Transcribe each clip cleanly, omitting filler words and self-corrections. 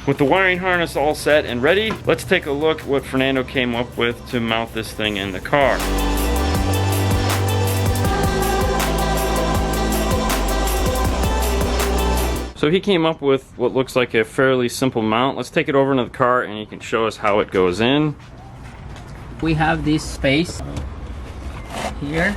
With the wiring harness all set and ready, let's take a look what Fernando came up with to mount this thing in the car. So he came up with what looks like a fairly simple mount. Let's take it over into the car and he can show us how it goes in. We have this space here,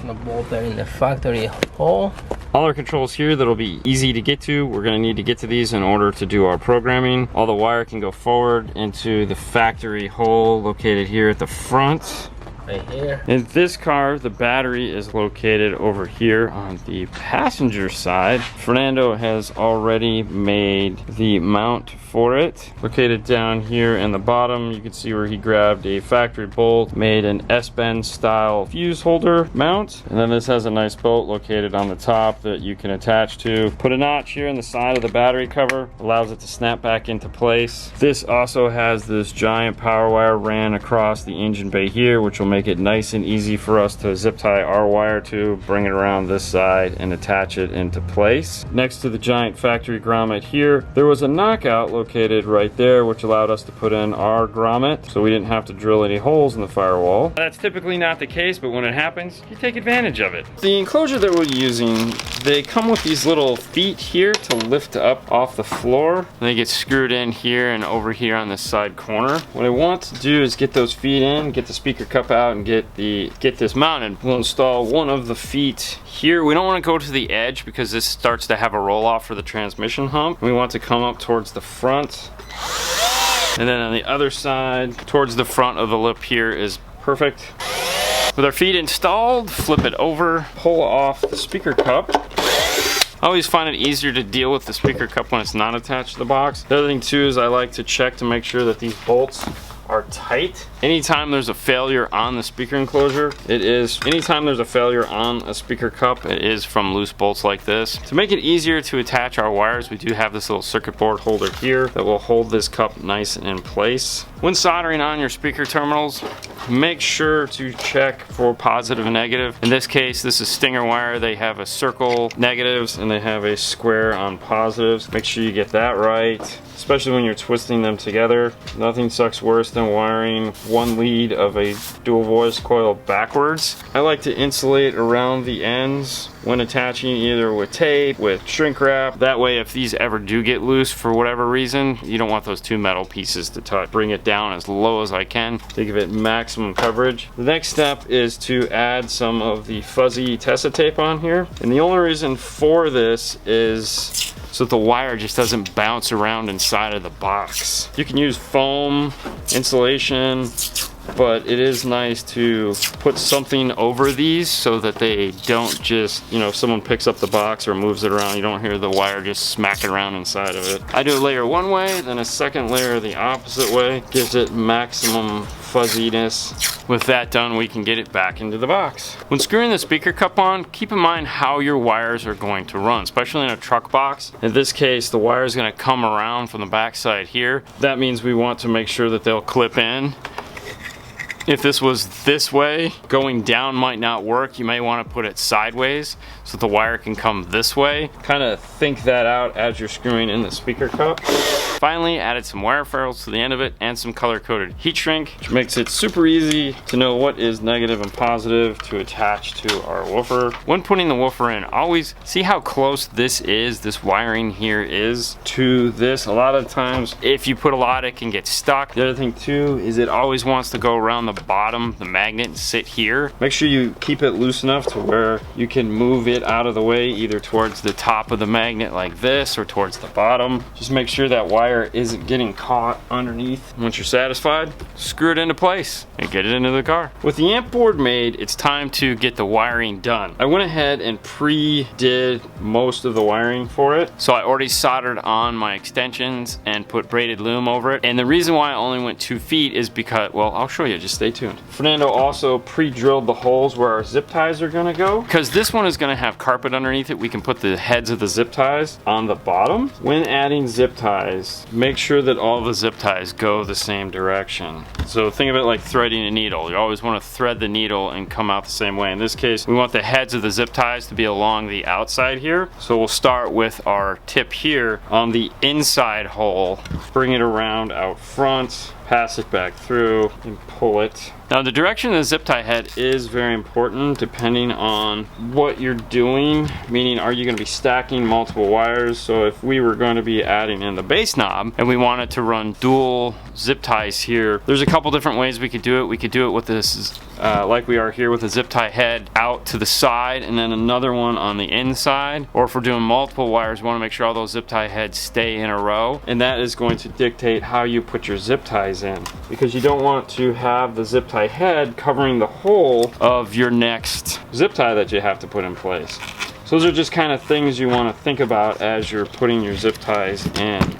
the bolt there in the factory hole. All our controls here that'll be easy to get to. We're gonna need to get to these in order to do our programming. All the wire can go forward into the factory hole located here at the front. Right here. In this car, the battery is located over here on the passenger side. Fernando has already made the mount for it. Located down here in the bottom, you can see where he grabbed a factory bolt, made an S-bend style fuse holder mount. And then this has a nice bolt located on the top that you can attach to. Put a notch here in the side of the battery cover, allows it to snap back into place. This also has this giant power wire ran across the engine bay here, which will make it nice and easy for us to zip tie our wire to, bring it around this side and attach it into place. Next to the giant factory grommet here, there was a knockout located right there, which allowed us to put in our grommet, so we didn't have to drill any holes in the firewall. That's typically not the case, but when it happens, you take advantage of it. The enclosure that we're using, they come with these little feet here to lift up off the floor. They get screwed in here and over here on this side corner. What I want to do is get those feet in, get the speaker cup out, and get this mounted. We'll install one of the feet here. We don't want to go to the edge because this starts to have a roll off for the transmission hump. We want to come up towards the front. And then on the other side, towards the front of the lip here is perfect. With our feet installed, flip it over, pull off the speaker cup. I always find it easier to deal with the speaker cup when it's not attached to the box. The other thing too is I like to check to make sure that these bolts are tight. Anytime there's a failure on the speaker enclosure, anytime there's a failure on a speaker cup, it is from loose bolts like this. To make it easier to attach our wires, we do have this little circuit board holder here that will hold this cup nice and in place. When soldering on your speaker terminals, make sure to check for positive and negative. In this case, this is Stinger wire. They have a circle negatives and they have a square on positives. Make sure you get that right, especially when you're twisting them together. Nothing sucks worse than wiring one lead of a dual voice coil backwards. I like to insulate around the ends when attaching, either with tape, with shrink wrap. That way, if these ever do get loose for whatever reason, you don't want those two metal pieces to touch. Bring it down as low as I can to give it maximum coverage. The next step is to add some of the fuzzy Tessa tape on here. And the only reason for this is so that the wire just doesn't bounce around inside of the box. You can use foam, insulation, but it is nice to put something over these so that they don't just, if someone picks up the box or moves it around, you don't hear the wire just smacking around inside of it. I do a layer one way, then a second layer the opposite way. Gives it maximum fuzziness. With that done, we can get it back into the box. When screwing the speaker cup on, keep in mind how your wires are going to run, especially in a truck box. In this case, the wire is going to come around from the back side here. That means we want to make sure that they'll clip in. If this was this way, going down might not work. You may want to put it sideways so the wire can come this way. Kind of think that out as you're screwing in the speaker cup. Finally, added some wire ferrules to the end of it and some color-coded heat shrink, which makes it super easy to know what is negative and positive to attach to our woofer. When putting the woofer in, always see how close this wiring here is to this. A lot of times, if you put a lot, it can get stuck. The other thing too is it always wants to go around the bottom, the magnet, and sit here. Make sure you keep it loose enough to where you can move it out of the way, either towards the top of the magnet like this or towards the bottom. Just make sure that wire isn't getting caught underneath. Once you're satisfied, screw it into place and get it into the car. With the amp board made, it's time to get the wiring done. I went ahead and pre-did most of the wiring for it. So I already soldered on my extensions and put braided loom over it. And the reason why I only went 2 feet is because, well, I'll show you, just stay tuned. Fernando also pre-drilled the holes where our zip ties are gonna go. Because this one is gonna have carpet underneath it, we can put the heads of the zip ties on the bottom. When adding zip ties, ties. Make sure that all the zip ties go the same direction. So think of it like threading a needle. You always want to thread the needle and come out the same way. In this case, we want the heads of the zip ties to be along the outside here. So we'll start with our tip here on the inside hole. Bring it around out front, pass it back through, and pull it. Now the direction of the zip tie head is very important depending on what you're doing, meaning are you going to be stacking multiple wires? So if we were going to be adding in the base knob and we wanted to run dual zip ties here, there's a couple different ways we could do it. We could do it with this, like we are here with a zip tie head out to the side and then another one on the inside. Or if we're doing multiple wires, we want to make sure all those zip tie heads stay in a row. And that is going to dictate how you put your zip ties in, because you don't want to have the zip tie head covering the whole of your next zip tie that you have to put in place. So those are just kind of things you want to think about as you're putting your zip ties in.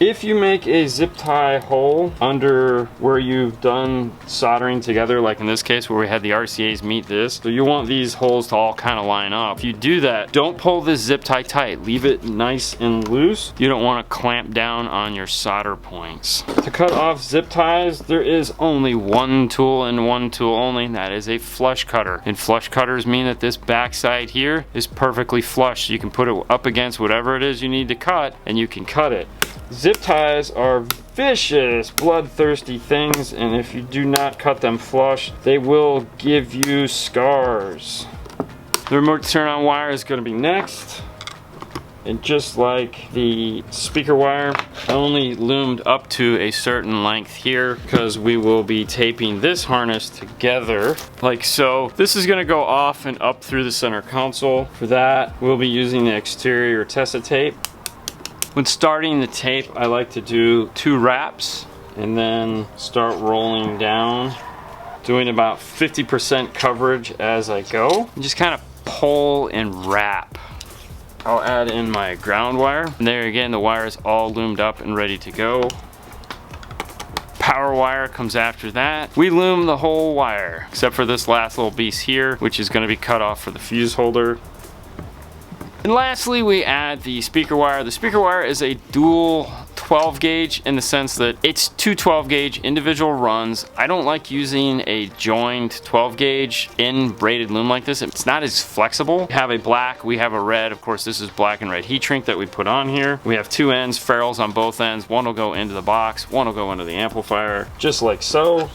If you make a zip tie hole under where you've done soldering together, like in this case where we had the RCAs meet this, so you want these holes to all kind of line up. If you do that, don't pull this zip tie tight. Leave it nice and loose. You don't want to clamp down on your solder points. To cut off zip ties, there is only one tool and one tool only, and that is a flush cutter. And flush cutters mean that this backside here is perfectly flush. You can put it up against whatever it is you need to cut, and you can cut it. Zip ties are vicious, bloodthirsty things, and if you do not cut them flush, they will give you scars. The remote turn on wire is going to be next. And just like the speaker wire, I only loomed up to a certain length here because we will be taping this harness together like so. This is going to go off and up through the center console. For that, we'll be using the exterior Tessa tape. When starting the tape, I like to do 2 wraps and then start rolling down, doing about 50% coverage as I go. And just kind of pull and wrap. I'll add in my ground wire. And there again, the wire is all loomed up and ready to go. Power wire comes after that. We loom the whole wire, except for this last little piece here, which is going to be cut off for the fuse holder. And lastly, we add the speaker wire. The speaker wire is a dual 12 gauge in the sense that it's 2 12 gauge individual runs. I don't like using a joined 12 gauge in braided loom like this. It's not as flexible. We have a black, we have a red. Of course, this is black and red heat shrink that we put on here. We have 2 ends, ferrules on both ends. One will go into the box, one will go into the amplifier, just like so.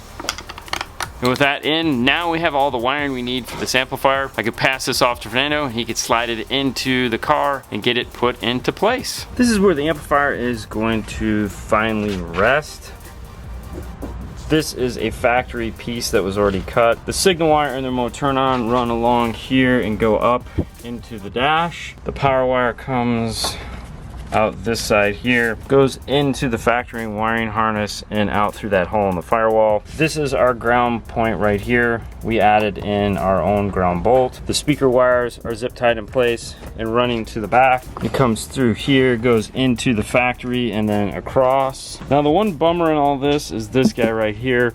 And with that in, now we have all the wiring we need for this amplifier. I could pass this off to Fernando, and he could slide it into the car and get it put into place. This is where the amplifier is going to finally rest. This is a factory piece that was already cut. The signal wire and the remote turn on run along here and go up into the dash. The power wire comes out this side here, goes into the factory wiring harness and out through that hole in the firewall. This is our ground point right here. We added in our own ground bolt. The speaker wires are zip tied in place and running to the back. It comes through here, goes into the factory and then across. Now the one bummer in all this is this guy right here.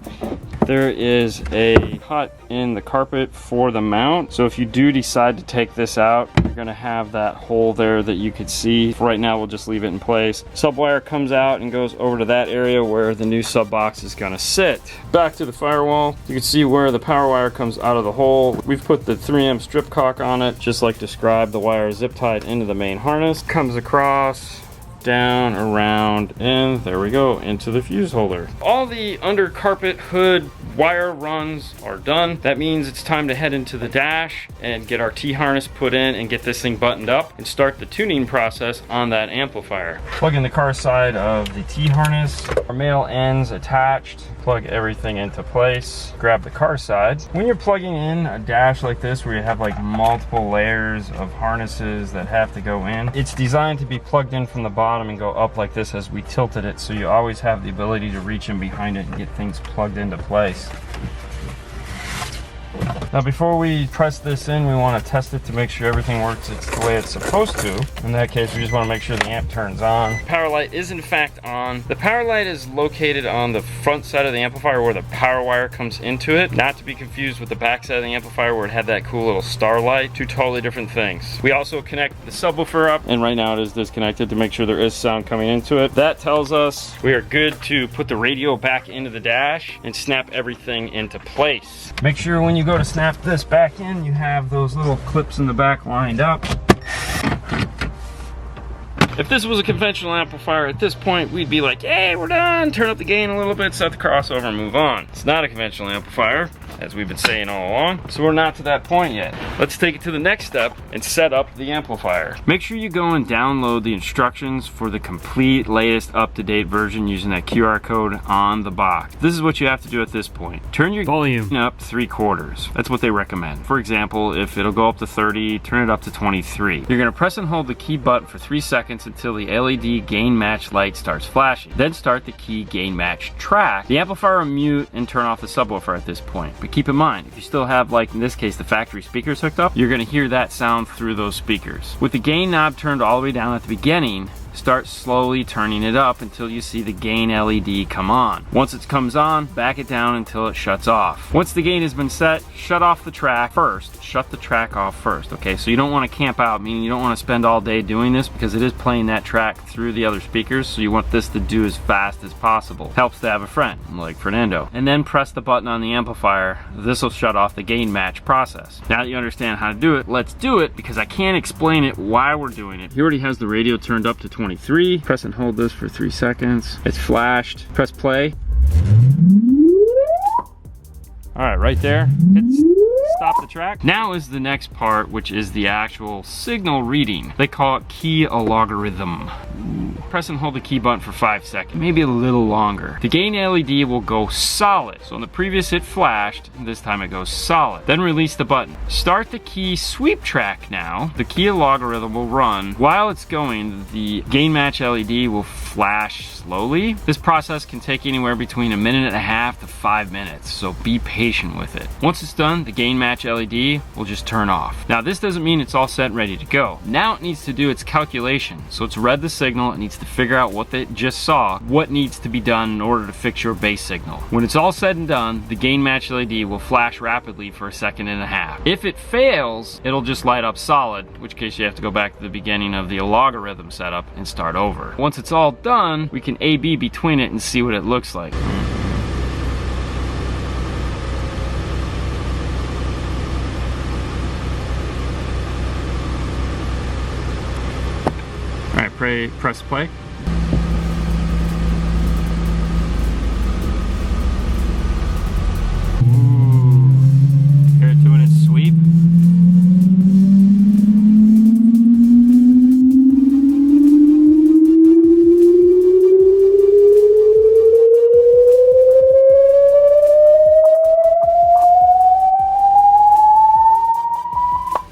There is a cut in the carpet for the mount. So if you do decide to take this out, you're gonna have that hole there that you could see. For right now, we'll just leave it in place. Sub wire comes out and goes over to that area where the new sub box is gonna sit. Back to the firewall, you can see where the power wire comes out of the hole. We've put the 3M strip caulk on it, just like described. The wire is zip tied into the main harness, comes across, down, around, and there we go, into the fuse holder. All the under carpet hood wire runs are done. That means it's time to head into the dash and get our T-harness put in and get this thing buttoned up and start the tuning process on that amplifier. Plug in the car side of the T-harness, our male ends attached, plug everything into place, grab the car side. When you're plugging in a dash like this where you have like multiple layers of harnesses that have to go in, it's designed to be plugged in from the bottom and go up like this as we tilted it, so you always have the ability to reach in behind it and get things plugged into place. Now before we press this in, we want to test it to make sure everything works the way it's supposed to. In that case, we just want to make sure the amp turns on. Power light is in fact on. The power light is located on the front side of the amplifier where the power wire comes into it. Not to be confused with the back side of the amplifier where it had that cool little star light. Two totally different things. We also connect the subwoofer up, and right now it is disconnected to make sure there is sound coming into it. That tells us we are good to put the radio back into the dash and snap everything into place. Make sure when you go to snap this back in, you have those little clips in the back lined up. If this was a conventional amplifier at this point, we'd be like, hey, we're done, turn up the gain a little bit, set the crossover, and move on. It's not a conventional amplifier, as we've been saying all along, so we're not to that point yet. Let's take it to the next step and set up the amplifier. Make sure you go and download the instructions for the complete latest up-to-date version using that QR code on the box. This is what you have to do at this point. Turn your volume up 3/4. That's what they recommend. For example, if it'll go up to 30, turn it up to 23. You're gonna press and hold the key button for 3 seconds until the LED gain match light starts flashing. Then start the key gain match track. The amplifier will mute and turn off the subwoofer at this point. But keep in mind, if you still have, like in this case, the factory speakers hooked up, you're gonna hear that sound through those speakers. With the gain knob turned all the way down at the beginning, start slowly turning it up until you see the gain LED come on. Once it comes on, back it down until it shuts off. Once the gain has been set, shut off the track first. Shut the track off first, okay? So you don't want to camp out, meaning you don't want to spend all day doing this because it is playing that track through the other speakers, so you want this to do as fast as possible. Helps to have a friend, like Fernando. And then press the button on the amplifier. This will shut off the gain match process. Now that you understand how to do it, let's do it because I can't explain it while we're doing it. He already has the radio turned up to 23. Press and hold this for 3 seconds. It's flashed. Press play. All right, right there. Stop the track. Now is the next part, which is the actual signal reading. They call it key logarithm. Press and hold the key button for 5 seconds, maybe a little longer. The gain LED will go solid. So in the previous it flashed, this time it goes solid. Then release the button. Start the key sweep track now. The key logarithm will run. While it's going, the gain match LED will flash slowly. This process can take anywhere between 1.5 to 5 minutes, so be patient with it. Once it's done, the gain match LED will just turn off. Now this doesn't mean it's all set and ready to go. Now it needs to do its calculation. So it's read the signal, it needs to figure out what they just saw, what needs to be done in order to fix your bass signal. When it's all said and done, the gain match LED will flash rapidly for 1.5 seconds. If it fails, it'll just light up solid, in which case you have to go back to the beginning of the logarithm setup and start over. Once it's all done, we can A/B between it and see what it looks like. All right, press play. Hear it doing its sweep.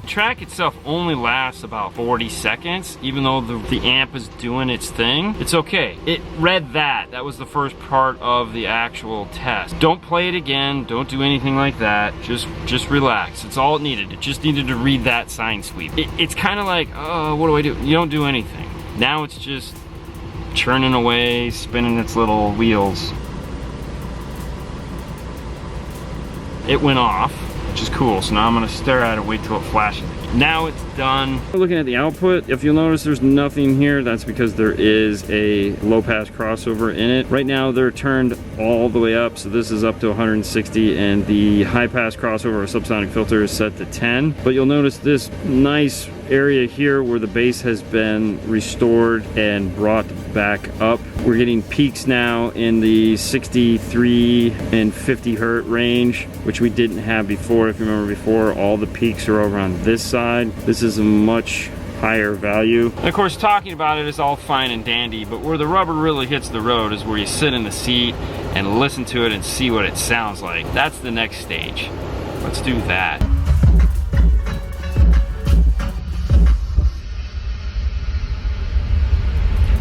The track itself only lasts about 40 seconds, even though the amp is doing its thing. It's okay. It read that. That was the first part of the actual test. Don't play it again. Don't do anything like that. Just relax. It's all it needed. It just needed to read that sine sweep. It's kind of like, oh, what do I do? You don't do anything. Now it's just churning away, spinning its little wheels. It went off, which is cool. So now I'm gonna stare at it, wait till it flashes. Now it's done. Looking at the output, if you'll notice there's nothing here, that's because there is a low pass crossover in it. Right now they're turned all the way up, so this is up to 160, and the high pass crossover or subsonic filter is set to 10. But you'll notice this nice area here where the bass has been restored and brought back up. We're getting peaks now in the 63 and 50 hertz range, which we didn't have before. If you remember before, all the peaks are over on this side. This is a much higher value. And of course, talking about it is all fine and dandy, but where the rubber really hits the road is where you sit in the seat and listen to it and see what it sounds like. That's the next stage. Let's do that.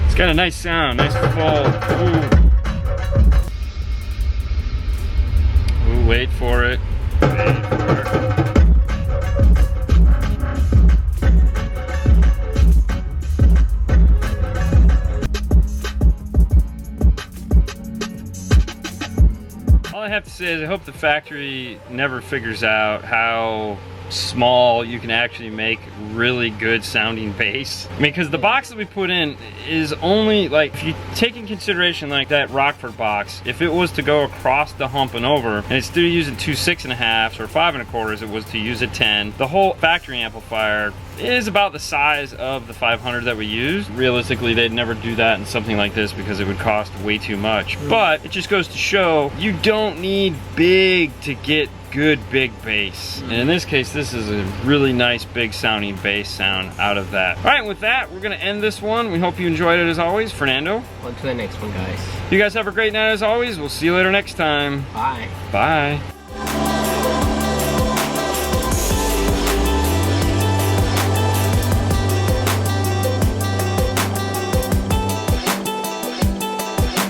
It's got a nice sound, nice full. Ooh. Ooh, wait for it. Wait for it. All I have to say is I hope the factory never figures out how small you can actually make really good sounding bass. I mean, because the box that we put in is only like, if you take in consideration like that Rockford box, if it was to go across the hump and over, and instead of using 2 6.5s or 5 1/4s, it was to use a 10, the whole factory amplifier is about the size of the 500 that we used. Realistically, they'd never do that in something like this because it would cost way too much. But it just goes to show you don't need big to get good big bass. And in this case, this is a really nice big sounding bass sound out of that. All right, with that, we're gonna end this one. We hope you enjoyed it as always. Fernando. On to the next one, guys. You guys have a great night as always. We'll see you later next time. Bye. Bye.